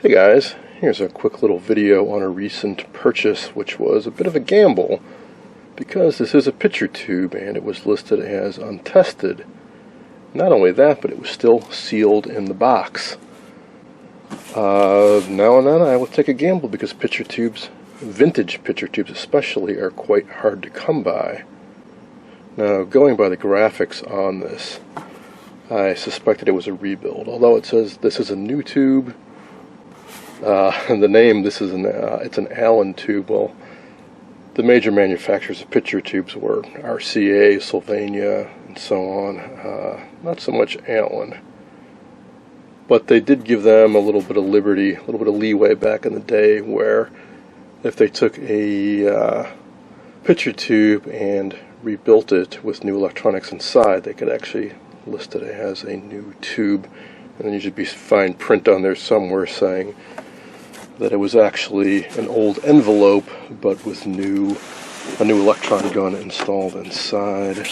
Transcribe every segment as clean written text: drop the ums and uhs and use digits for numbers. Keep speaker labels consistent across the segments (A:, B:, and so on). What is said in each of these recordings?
A: Hey guys, here's a quick little video on a recent purchase which was a bit of a gamble because this is a picture tube and it was listed as untested. Not only that, but it was still sealed in the box. Now and then I will take a gamble because picture tubes, vintage picture tubes especially, are quite hard to come by. Now, going by the graphics on this, I suspected it was a rebuild, although it says this is a new tube. And the name, it's an Allen tube. Well, the major manufacturers of picture tubes were RCA, Sylvania, and so on. Not so much Allen. But they did give them a little bit of liberty, a little bit of leeway back in the day, where if they took a picture tube and rebuilt it with new electronics inside, they could actually list it as a new tube. And then you should find print on there somewhere saying that it was actually an old envelope, but with a new electron gun installed inside.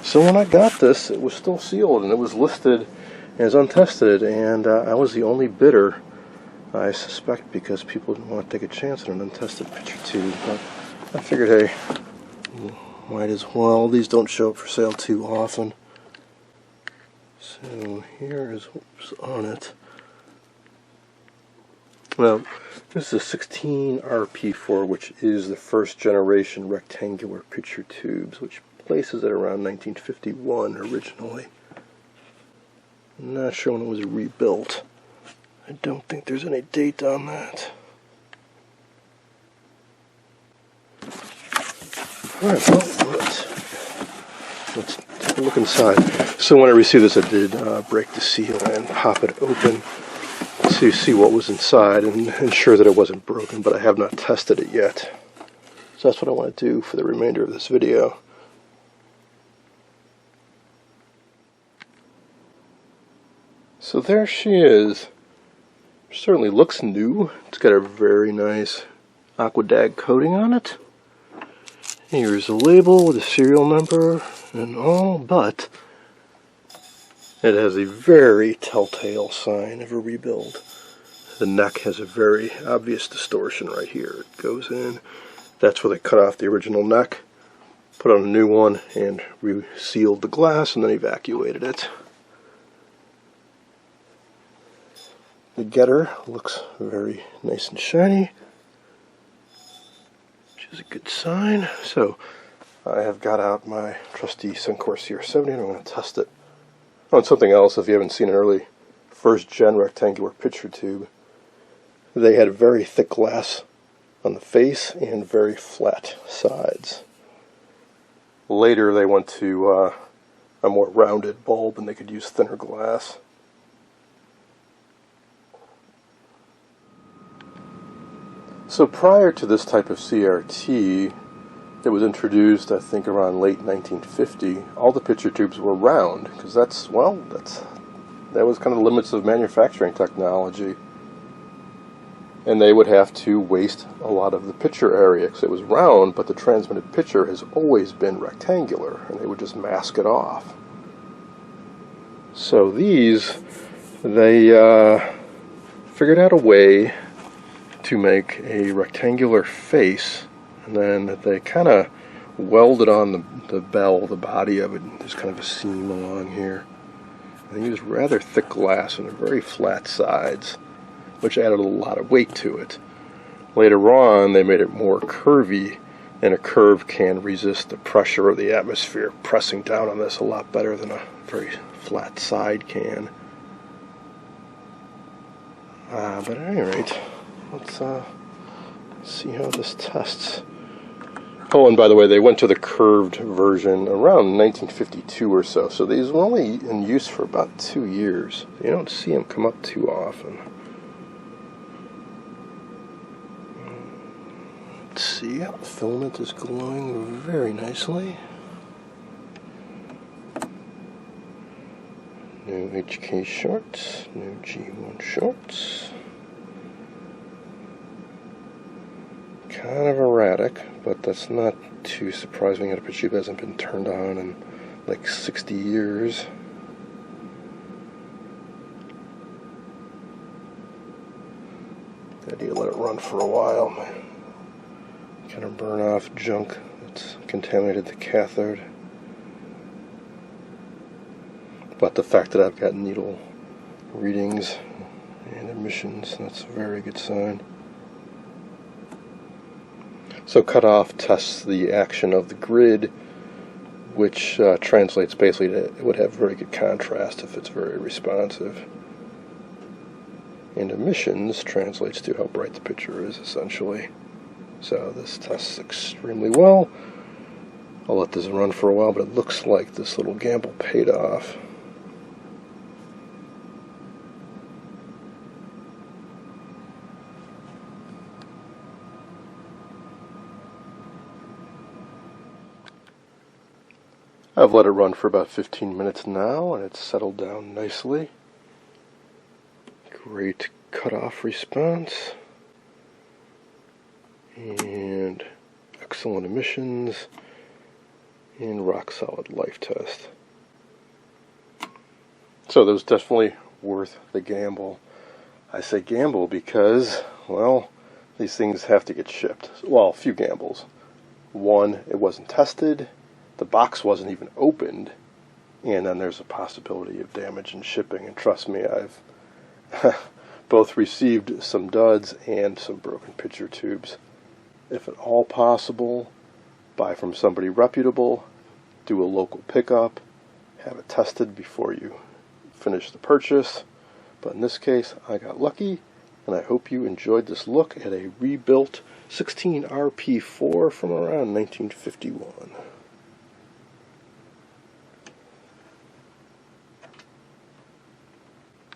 A: So when I got this, it was still sealed, and it was listed as untested, and I was the only bidder, I suspect, because people didn't want to take a chance on an untested picture tube. But I figured, hey, might as well. These don't show up for sale too often. So here is what's on it. Well, this is a 16 RP4, which is the first generation rectangular picture tubes, which places it around 1951 originally. I'm not sure when it was rebuilt. I don't think there's any date on that. Alright, well, let's take a look inside. So when I received this, I did break the seal and pop it open to see what was inside and ensure that it wasn't broken, but I have not tested it yet. So that's what I want to do for the remainder of this video. So there she is. Certainly looks new. It's got a very nice Aquadag coating on it. Here's a label with a serial number and all, but it has a very telltale sign of a rebuild. The neck has a very obvious distortion right here. It goes in. That's where they cut off the original neck, put on a new one, and resealed the glass, and then evacuated it. The getter looks very nice and shiny, which is a good sign. So I have got out my trusty Suncor CR70 and I'm going to test it. Oh, and something else, if you haven't seen an early first-gen rectangular picture tube, they had very thick glass on the face and very flat sides. Later they went to a more rounded bulb and they could use thinner glass. So prior to this type of CRT that was introduced, I think around late 1950, all the picture tubes were round, because that was kind of the limits of manufacturing technology. And they would have to waste a lot of the picture area, because it was round, but the transmitted picture has always been rectangular, and they would just mask it off. So these, they figured out a way to make a rectangular face, and then they kind of welded on the body of it. There's kind of a seam along here. And they used rather thick glass and very flat sides, which added a lot of weight to it. Later on, they made it more curvy, and a curve can resist the pressure of the atmosphere pressing down on this a lot better than a very flat side can. But at any rate, let's see how this tests. Oh, and by the way, they went to the curved version around 1952 or so, so these were only in use for about 2 years. You don't see them come up too often. Let's see, the filament is glowing very nicely. New HK shorts, new G1 shorts. Kind of erratic, but that's not too surprising. The picture tube hasn't been turned on in like 60 years. The idea, let it run for a while, kind of burn off junk that's contaminated the cathode. But the fact that I've got needle readings and emissions, that's a very good sign. So cutoff tests the action of the grid, which translates basically to it would have very good contrast if it's very responsive. And emissions translates to how bright the picture is, essentially. So this tests extremely well. I'll let this run for a while, but it looks like this little gamble paid off. I've let it run for about 15 minutes now, and it's settled down nicely. Great cutoff response, and excellent emissions, and rock solid life test. So that was definitely worth the gamble. I say gamble because, well, these things have to get shipped. Well, a few gambles. One, it wasn't tested. The box wasn't even opened, and then there's a possibility of damage in shipping. And trust me, I've both received some duds and some broken picture tubes. If at all possible, buy from somebody reputable, do a local pickup, have it tested before you finish the purchase. But in this case, I got lucky, and I hope you enjoyed this look at a rebuilt 16 RP4 from around 1951.